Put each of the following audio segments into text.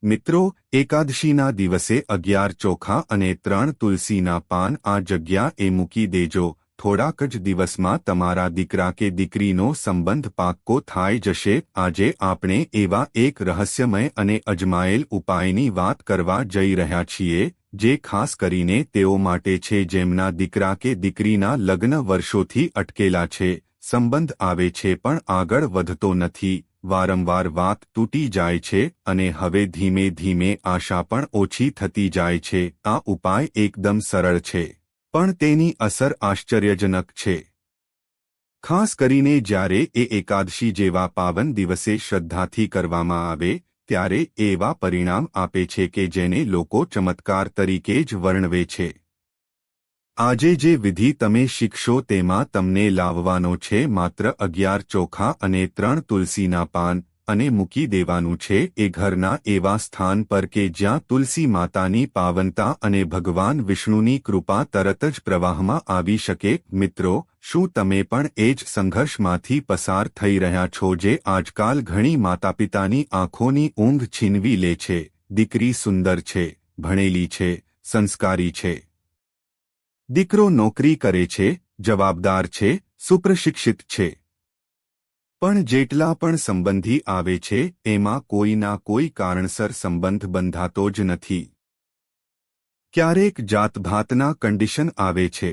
મિત્રો, એકાદશીના દિવસે 11 ચોખા અને 3 તુલસીના પાન આ જગ્યાએ મૂકી દેજો. થોડાક જ દિવસમાં તમારા દીકરા કે દીકરીનો સંબંધ પાક્કો થઈ જશે. આજે આપણે એવા એક રહસ્યમય અને અજમાયેલ ઉપાયની વાત કરવા જઈ રહ્યા છીએ, જે ખાસ કરીને તેઓ માટે છે જેમના દીકરા કે દીકરીના લગ્ન વર્ષોથી અટકેલા છે. સંબંધ આવે છે પણ આગળ વધતો નથી. વારંવાર વાત તૂટી જાય છે અને હવે ધીમે ધીમે આશા પણ ઓછી થતી જાય છે. આ ઉપાય એકદમ સરળ છે, પણ તેની અસર આશ્ચર્યજનક છે. ખાસ કરીને જ્યારે એ એકાદશી જેવા પાવન દિવસે શ્રદ્ધાથી કરવામાં આવે, ત્યારે એવા પરિણામ આપે છે કે જેને લોકો ચમત્કાર તરીકે જ વર્ણવે છે. આજે જે વિધિ તમે શીખશો તેમાં તમને લાવવાનો છે માત્ર 11 ચોખા અને 3 તુલસીના પાન, અને મૂકી દેવાનું છે એ ઘરના એવા સ્થાન પર કે જ્યાં તુલસી માતાની પાવનતા અને ભગવાન વિષ્ણુની કૃપા તરત જ પ્રવાહમાં આવી શકે. મિત્રો, શું તમે પણ એ જ સંઘર્ષમાંથી પસાર થઈ રહ્યા છો જે આજકાલ ઘણી માતાપિતાની આંખોની ઊંઘ છીનવી લે છે? દીકરી સુંદર છે, ભણેલી છે, સંસ્કારી છે. દીકરો નોકરી કરે છે, જવાબદાર છે, સુપ્રશિક્ષિત છે. પણ જેટલા પણ સંબંધી આવે છે એમાં કોઈના કોઈ કારણસર સંબંધ બંધાતો જ નથી. ક્યારેક જાતભાતના કન્ડિશન આવે છે,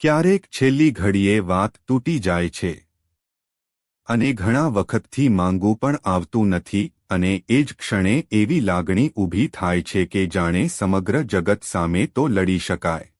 ક્યારેક છેલ્લી ઘડીએ વાત તૂટી જાય છે, અને ઘણા વખતથી માંગવું પણ આવતું નથી. અને એ જ ક્ષણે એવી લાગણી ઊભી થાય છે કે જાણે સમગ્ર જગત સામે તો લડી શકાય,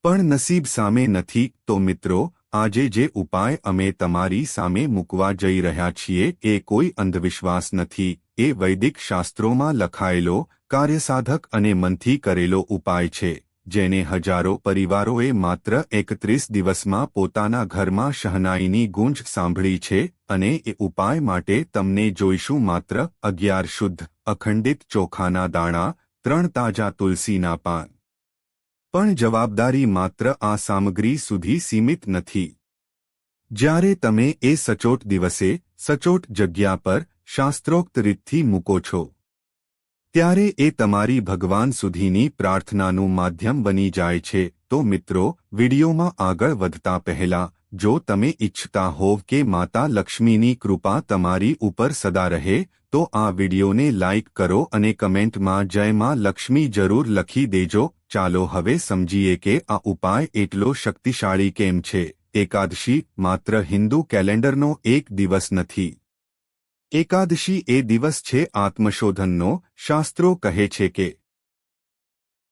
પણ નસીબ સામે નથી. તો મિત્રો, આજે જે ઉપાય અમે તમારી સામે મૂકવા જઈ રહ્યા છીએ એ કોઈ અંધવિશ્વાસ નથી. એ વૈદિક શાસ્ત્રોમાં લખાયેલો, કાર્યસાધક અને મનથી કરેલો ઉપાય છે, જેને હજારો પરિવારોએ માત્ર 31 દિવસમાં પોતાના ઘરમાં શહનાઈની ગૂંજ સાંભળી છે. અને એ ઉપાય માટે તમને જોઈશું માત્ર 11 શુદ્ધ, અખંડિત ચોખાના દાણા, 3 તાજા તુલસીના પાન. પણ જવાબદારી માત્ર આ સામગ્રી સુધી સીમિત નથી. જ્યારે તમે એ સચોટ દિવસે, સચોટ જગ્યા પર, શાસ્ત્રોક્ત રીતથી મૂકો છો, ત્યારે એ તમારી ભગવાન સુધીની પ્રાર્થનાનું માધ્યમ બની જાય છે. તો મિત્રો, વિડીયોમાં આગળ વધતા પહેલા, જો તમે ઈચ્છતા હોવ કે માતા લક્ષ્મીની કૃપા તમારી ઉપર સદા રહે, તો આ વિડીયોને લાઇક કરો અને કમેન્ટમાં જય માં લક્ષ્મી જરૂર લખી દેજો. ચાલો હવે સમજીએ કે આ ઉપાય એટલો શક્તિશાળી કેમ છે. એકાદશી માત્ર હિન્દુ કેલેન્ડરનો એક દિવસ નથી. એકાદશી એ દિવસ છે આત્મશોધનનો. શાસ્ત્રો કહે છે કે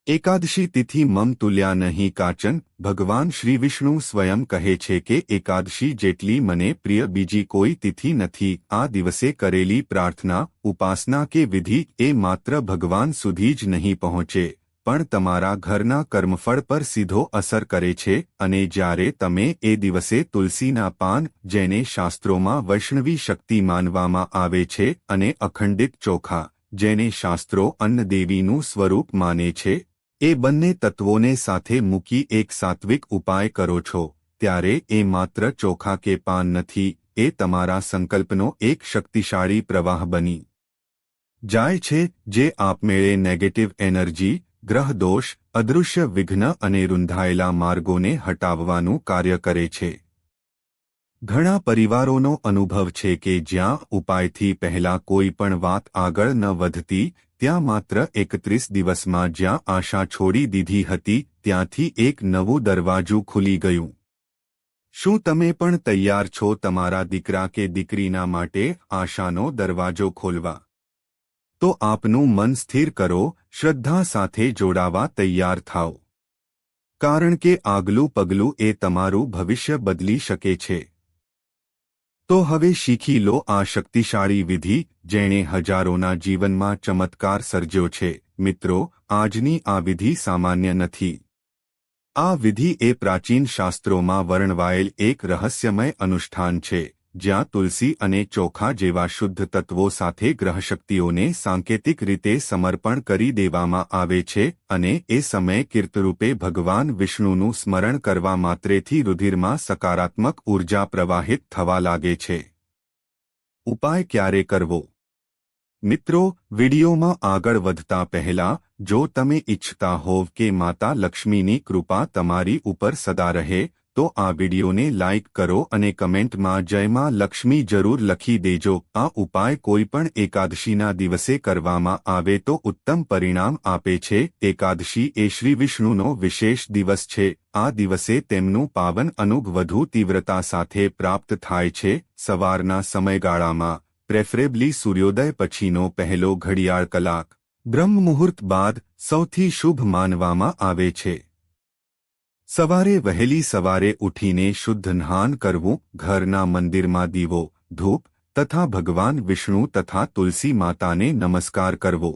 એકાદશી તિથિ મમ તુલ્યા નહીં કાચન. ભગવાન શ્રી વિષ્ણુ સ્વયં કહે છે કે એકાદશી જેટલી મને પ્રિય બીજી કોઈ તિથિ નથી. આ દિવસે કરેલી પ્રાર્થના, ઉપાસના કે વિધિ એ માત્ર ભગવાન સુધી જ નહીં પહોંચે, પણ તમારા ઘરના કર્મફળ પર સીધો અસર કરે છે. અને જ્યારે તમે એ દિવસે તુલસીના પાન, જેને શાસ્ત્રોમાં વૈષ્ણવી શક્તિ માનવામાં આવે છે, અને અખંડિત ચોખા, જેને શાસ્ત્રો અન્નદેવીનું સ્વરૂપ માને છે, એ બંને તત્વોને સાથે મૂકી એક સાત્વિક ઉપાય કરો છો, ત્યારે એ માત્ર ચોખા કે પાન નથી, એ તમારા સંકલ્પનો એક શક્તિશાળી પ્રવાહ બની જાય છે, જે આપમેળે નેગેટિવ એનર્જી, ગ્રહ દોષ, અદૃશ્ય વિઘ્ન અને રૂંધાયેલા માર્ગોને હટાવવાનું કાર્ય કરે છે. ઘણા પરિવારોનો અનુભવ છે કે જ્યાં ઉપાયથી પહેલા કોઈ પણ વાત આગળ ન વધતી, ત્યાં માત્ર 31 દિવસમાં જ્યાં આશા છોડી દીધી હતી, ત્યાંથી એક નવું દરવાજું ખુલી ગયું. શું તમે પણ તૈયાર છો તમારા દીકરા કે દીકરીના માટે આશાનો દરવાજો ખોલવા? તો આપનું મન સ્થિર કરો, શ્રદ્ધા સાથે જોડાવા તૈયાર થાઓ. કારણ કે આગલું પગલું એ તમારું ભવિષ્ય બદલી શકે છે. તો હવે શીખી લો આ શક્તિશાળી વિધિ, જેણે હજારોના જીવનમાં ચમત્કાર સર્જ્યો છે. મિત્રો, આજની આ વિધિ સામાન્ય નથી. આ વિધિ એ પ્રાચીન શાસ્ત્રોમાં વર્ણવાયેલ એક રહસ્યમય અનુષ્ઠાન છે, જ્યાં તુલસી અને ચોખા જેવા શુદ્ધ તત્વો સાથે ગ્રહશક્તિઓને સાંકેતિક રીતે સમર્પણ કરી દેવામાં આવે છે, અને એ સમય કીર્તરૂપે ભગવાન વિષ્ણુનું સ્મરણ કરવા માત્રેથી રુધિરમાં સકારાત્મક ઊર્જા પ્રવાહિત થવા લાગે છે. ઉપાય ક્યારે કરવો? મિત્રો, વિડીયોમાં આગળ વધતા પહેલા જો તમે ઈચ્છતા હોવ કે માતા લક્ષ્મીની કૃપા તમારી ઉપર સદા રહે તો આ વિડીયોને લાઇક કરો અને કમેન્ટમાં જય માં લક્ષ્મી જરૂર લખી દેજો. આ ઉપાય કોઈપણ એકાદશીના દિવસે કરવામાં આવે તો ઉત્તમ પરિણામ આપે છે. એકાદશી એ શ્રી વિષ્ણુનો વિશેષ દિવસ છે. આ દિવસે તેમનું પાવન અનુગ વધુ તીવ્રતા સાથે પ્રાપ્ત થાય છે. સવારના સમયગાળામાં પ્રેફરેબલી સૂર્યોદય પછીનો પહેલો ઘડિયાળ કલાક બ્રહ્મ મુહૂર્ત બાદ સૌથી શુભ માનવામાં આવે છે. સવારે વહેલી સવારે ઉઠીને શુદ્ધ સ્નાન કરવું, ઘરના મંદિરમાં દીવો, ધૂપ તથા ભગવાન વિષ્ણુ તથા તુલસી માતાને નમસ્કાર કરવો.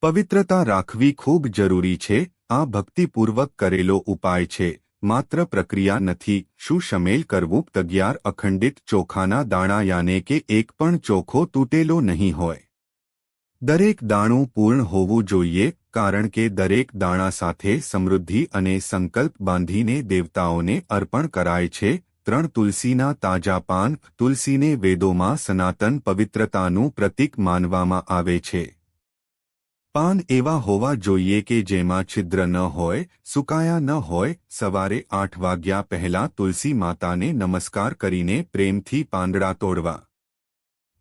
પવિત્રતા રાખવી ખૂબ જરૂરી છે. આ ભક્તિપૂર્વક કરેલો ઉપાય છે, માત્ર પ્રક્રિયા નથી. શું શમેલ કરવું? 11 અખંડિત ચોખાના દાણા યાને કે એક પણ ચોખો તૂટેલો નહીં હોય. દરેક દાણું પૂર્ણ હોવું જોઈએ, કારણ કે દરેક દાણા સાથે સમૃદ્ધિ અને સંકલ્પ બાંધીને દેવતાઓને અર્પણ કરાય છે. 3 તુલસીના તાજા પાન. તુલસીને વેદોમાં સનાતન પવિત્રતાનું પ્રતીક માનવામાં આવે છે. પાન એવા હોવા જોઈએ કે જેમાં છિદ્ર ન હોય, સુકાયા ન હોય. સવારે 8 વાગ્યા પહેલા તુલસી માતાને નમસ્કાર કરીને પ્રેમથી પાંદડા તોડવા.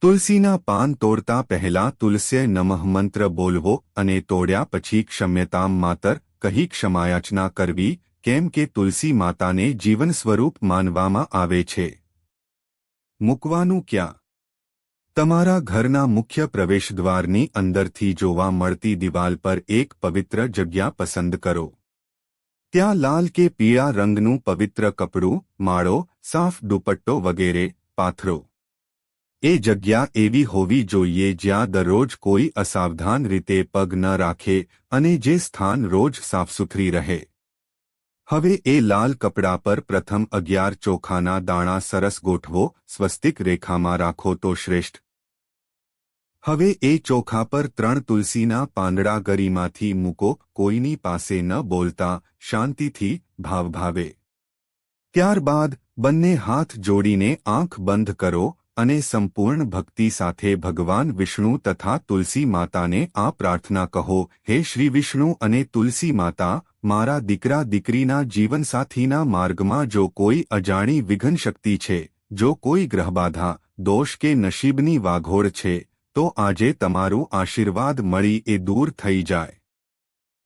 તુલસીના પાન તોડતા પહેલા તુલસ્ય નમઃ મંત્ર બોલવો અને તોડ્યા પછી ક્ષમ્યતામ માતર કહી ક્ષમાયાચના કરવી, કેમ કે તુલસી માતાને જીવન સ્વરૂપ માનવામાં આવે છે. મૂકવાનું ક્યાં? તમારા ઘરના મુખ્ય પ્રવેશદ્વારની અંદરથી જોવા મળતી દિવાલ પર એક પવિત્ર જગ્યા પસંદ કરો. ત્યાં લાલ કે પીળા રંગનું પવિત્ર કપડું, માળો, સાફ દુપટ્ટો વગેરે પાથરો. એ જગ્યા એવી હોવી જોઈએ જ્યાં દરરોજ કોઈ અસાવધાન રીતે પગ ન રાખે અને જે સ્થાન રોજ સાફસુથરી રહે. હવે એ લાલ કપડા પર પ્રથમ 11 ચોખાના દાણા સરસ ગોઠવો. સ્વસ્તિક રેખામાં રાખો તો શ્રેષ્ઠ. હવે એ ચોખા પર 3 તુલસીના પાંદડા ગરીમાંથી મૂકો. કોઈની પાસે ન બોલતા, શાંતિથી, ભાવભાવે. ત્યારબાદ બંને હાથ જોડીને આંખ બંધ કરો અને સંપૂર્ણ ભક્તિ સાથે ભગવાન વિષ્ણુ તથા તુલસી માતાને આ પ્રાર્થના કહો. હે શ્રી વિષ્ણુ અને તુલસી માતા, મારા દીકરા દીકરીના જીવનસાથીના માર્ગમાં જો કોઈ અજાણી વિઘ્ન શક્તિ છે, જો કોઈ ગ્રહબાધા, દોષ કે નસીબની વાઘોડ છે, તો આજે તમારું આશીર્વાદ મળી એ દૂર થઈ જાય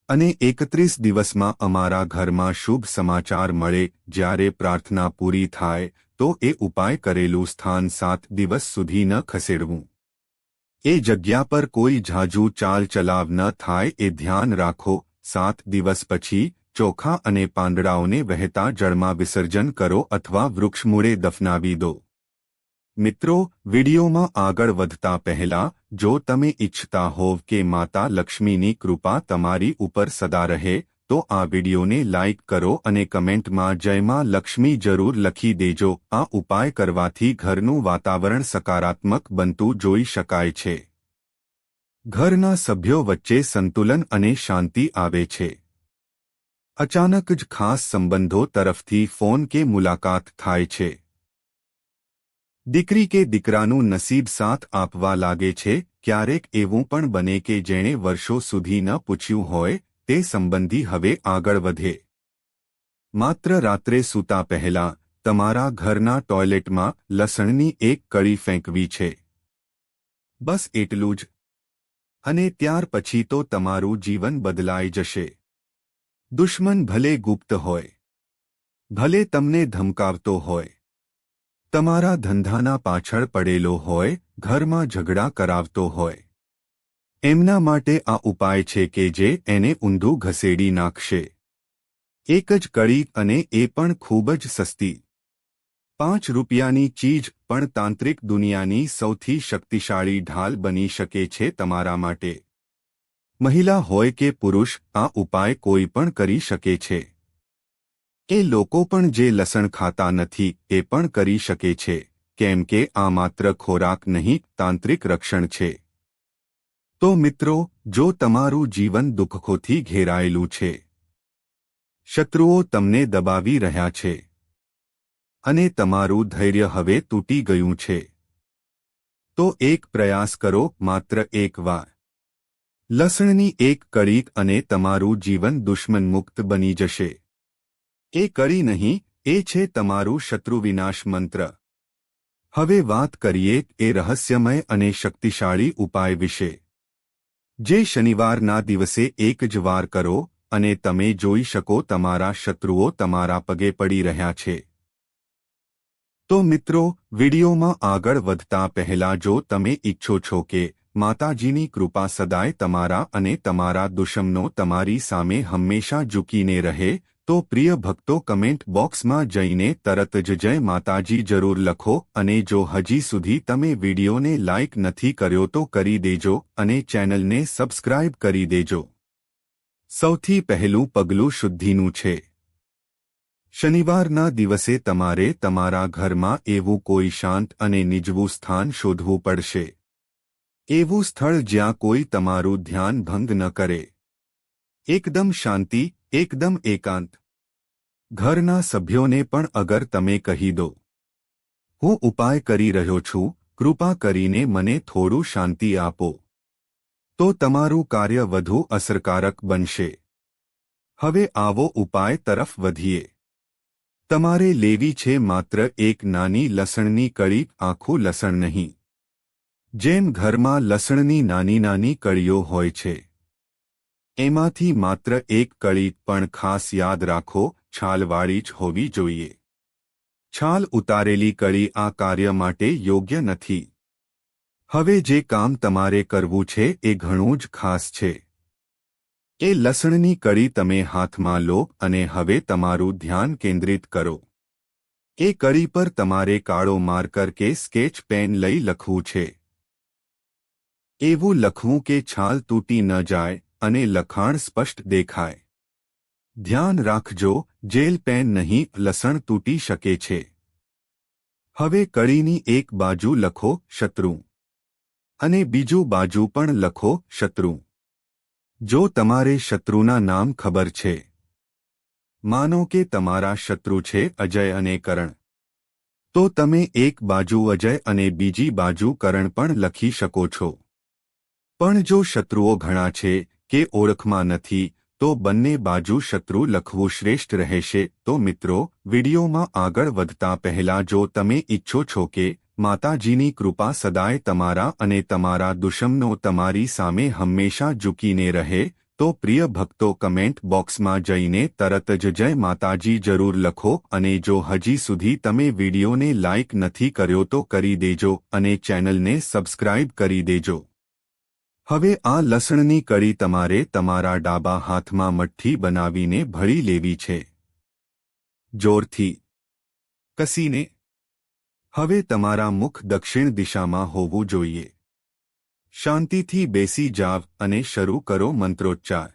અને 31 દિવસમાં અમારા ઘરમાં શુભ સમાચાર મળે. જ્યારે પ્રાર્થના પૂરી થાય તો એ ઉપાય કરેલું સ્થાન 7 દિવસ સુધી ન ખસેડવું. એ જગ્યા પર કોઈ ઝાઝુ ચાલ ચલાવ ન થાય એ ધ્યાન રાખો. 7 દિવસ પછી ચોખા અને પાંદડાઓને વહેતા જળમાં વિસર્જન કરો અથવા વૃક્ષમૂળે દફનાવી દો. મિત્રો, વિડીયોમાં આગળ વધતા પહેલા જો તમે ઈચ્છતા હોવ કે માતા લક્ષ્મીની કૃપા તમારી ઉપર સદા રહે તો આ વિડીયોને લાઇક કરો અને કમેન્ટમાં જય માં લક્ષ્મી જરૂર લખી દેજો. આ ઉપાય કરવાથી ઘરનું વાતાવરણ સકારાત્મક બનતું જોઈ શકાય છે. ઘરના સભ્યો વચ્ચે સંતુલન અને શાંતિ આવે છે. અચાનક જ ખાસ સંબંધો તરફથી ફોન કે મુલાકાત થાય છે. દીકરી કે દીકરાનું નસીબ સાથ આપવા લાગે છે. ક્યારેક એવું પણ બને કે જેણે વર્ષો સુધી ન પૂછ્યું હોય તે સંબંધી હવે આગળ વધે. માત્ર રાત્રે સૂતા પહેલા તમારા ઘરના ટોયલેટમાં લસણની એક કળી ફેંકવી છે. બસ એટલું જ. અને ત્યાર પછી તો તમારું જીવન બદલાઈ જશે. દુશ્મન ભલે ગુપ્ત હોય, ભલે તમને ધમકાવતો હોય, તમારા ધંધાના પાછળ પડેલો હોય, ઘરમાં ઝઘડા કરાવતો હોય, એમના માટે આ ઉપાય છે કે જે એને ઊંધું ઘસેડી નાખશે. એક જ કળી અને એ પણ ખૂબ જ સસ્તી. 5 રૂપિયાની ચીજ પણ તાંત્રિક દુનિયાની સૌથી શક્તિશાળી ઢાલ બની શકે છે તમારા માટે. મહિલા હોય કે પુરુષ, આ ઉપાય કોઈ પણ કરી શકે છે. એ લોકો પણ જે લસણ ખાતા નથી એ પણ કરી શકે છે, કેમ કે આ માત્ર ખોરાક નહીં, તાંત્રિક રક્ષણ છે. તો મિત્રો, જો તમારું જીવન દુઃખોથી ઘેરાયેલું છે, શત્રુઓ તમને દબાવી રહ્યા છે અને તમારું ધૈર્ય હવે તૂટી ગયું છે, તો એક પ્રયાસ કરો, માત્ર એક વાર. લસણની એક કળી અને તમારું જીવન દુશ્મનમુક્ત બની જશે. એ કળી નહીં, એ છે તમારું શત્રુવિનાશ મંત્ર. હવે વાત કરીએ એ રહસ્યમય અને શક્તિશાળી ઉપાય વિશે, જે શનિવારના દિવસે એક જ વાર કરો અને તમે જોઈ શકો તમારા શત્રુઓ તમારા પગે પડી રહ્યા છે. તો મિત્રો, વિડીયોમાં આગળ વધતા પહેલા જો તમે ઈચ્છો છો કે માતાજીની કૃપા સદાય તમારા અને તમારા દુશ્મનો તમારી સામે હંમેશા ઝૂકીને રહે, તો પ્રિય ભક્તો કમેન્ટ બોક્સમાં જઈને તરત જ જય માતાજી જરૂર લખો અને જો હજી સુધી તમે વિડીયોને લાઇક નથી કર્યો તો કરી દેજો અને ચેનલને સબસ્ક્રાઇબ કરી દેજો. સૌથી પહેલું પગલું શુદ્ધિનું છે. શનિવારના દિવસે તમારે તમારા ઘરમાં એવું કોઈ શાંત અને નિજવું સ્થાન શોધવું પડશે. એવું સ્થળ જ્યાં કોઈ તમારું ધ્યાન ભંગ ન કરે. એકદમ શાંતિ, એકદમ એકાંત. ઘરના સભ્યોને પણ અગર તમે કહી દો, હું ઉપાય કરી રહ્યો છું, કૃપા કરીને મને થોડું શાંતિ આપો, તો તમારું કાર્ય વધુ અસરકારક બનશે. હવે આવો ઉપાય તરફ વધીએ. તમારે લેવી છે માત્ર એક નાની લસણની કળી, આખું લસણ નહીં. જેમ ઘરમાં લસણની નાની નાની કળીઓ હોય છે, એમાંથી માત્ર એક કળી, પણ ખાસ યાદ રાખો, છાલવાળી જ હોવી જોઈએ. છાલ ઉતારેલી કળી આ કાર્ય માટે યોગ્ય નથી. હવે જે કામ તમારે કરવું છે એ ઘણું જ ખાસ છે. એ લસણની કળી તમે હાથમાં લો અને હવે તમારું ધ્યાન કેન્દ્રિત કરો. એ કળી પર તમારે કાળો માર્કર કે સ્કેચ પેન લઈ લખવું છે. એવું લખવું કે છાલ તૂટી ન જાય અને લખાણ સ્પષ્ટ દેખાય. ધ્યાન રાખજો, જેલ પેન નહીં, લસણ તૂટી શકે છે. હવે કળીની એક બાજુ લખો શત્રુ અને બીજું બાજુ પણ લખો શત્રુ. જો તમારે શત્રુના નામ ખબર છે, માનો કે તમારા શત્રુ છે અજય અને કરણ, તો તમે એક બાજુ અજય અને બીજી બાજુ કરણ પણ લખી શકો છો. પણ જો શત્રુઓ ઘણા છે કે ઓળખમાં નથી, તો બંને બાજુ શત્રુ લખવું શ્રેષ્ઠ રહેશે. તો મિત્રો, વિડીયોમાં આગળ વધતા પહેલા જો તમે ઈચ્છો છો કે માતાજીની કૃપા સદાય તમારા અને તમારા દુશ્મનો તમારી સામે હંમેશા ઝૂકીને રહે, તો પ્રિય ભક્તો કમેન્ટ બોક્સમાં જઈને તરત જ જય માતાજી જરૂર લખો અને જો હજી સુધી તમે વિડીયોને લાઇક નથી કર્યો તો કરી દેજો અને ચેનલને સબસ્ક્રાઇબ કરી દેજો. હવે આ લસણની કળી તમારે તમારા ડાબા હાથમાં મઠ્ઠી બનાવીને ભળી લેવી છે. જોરથી કસીને. હવે તમારા મુખ દક્ષિણ દિશામાં હોવું જોઈએ. શાંતિથી બેસી જાવ અને શરૂ કરો મંત્રોચ્ચાર.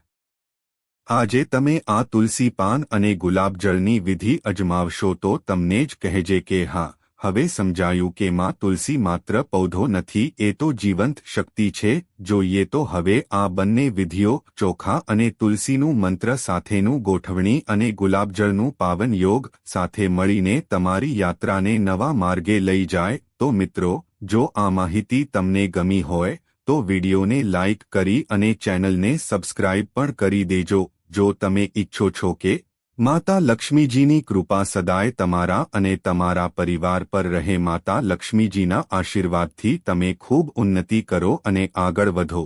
આજે તમે આ તુલસી પાન અને ગુલાબજળની વિધિ અજમાવશો તો તમને જ કહેજે કે હા, હવે સમજાયું કે માં તુલસી માત્ર પૌધો નથી, એ તો જીવંત શક્તિ છે. જોઈએ તો હવે આ બંને વિધિઓ, ચોખા અને તુલસીનું મંત્ર સાથેનું ગોઠવણી અને ગુલાબજળનું પાવન યોગ સાથે મળીને તમારી યાત્રાને નવા માર્ગે લઈ જાય. તો મિત્રો, જો આ માહિતી તમને ગમી હોય તો વિડીયોને લાઇક કરી અને ચેનલને સબસ્ક્રાઇબ પણ કરી દેજો. જો તમે ઈચ્છો છો કે માતા લક્ષ્મીજીની કૃપા સદાય તમારા અને તમારા પરિવાર પર રહે, માતા લક્ષ્મીજીના આશીર્વાદથી તમે ખૂબ ઉન્નતિ કરો અને આગળ વધો,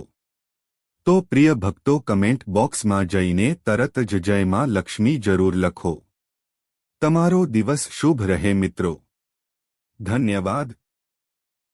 તો પ્રિય ભક્તો કમેન્ટ બોક્સમાં જઈને તરત જ જય માં લક્ષ્મી જરૂર લખો. તમારો દિવસ શુભ રહે મિત્રો. ધન્યવાદ.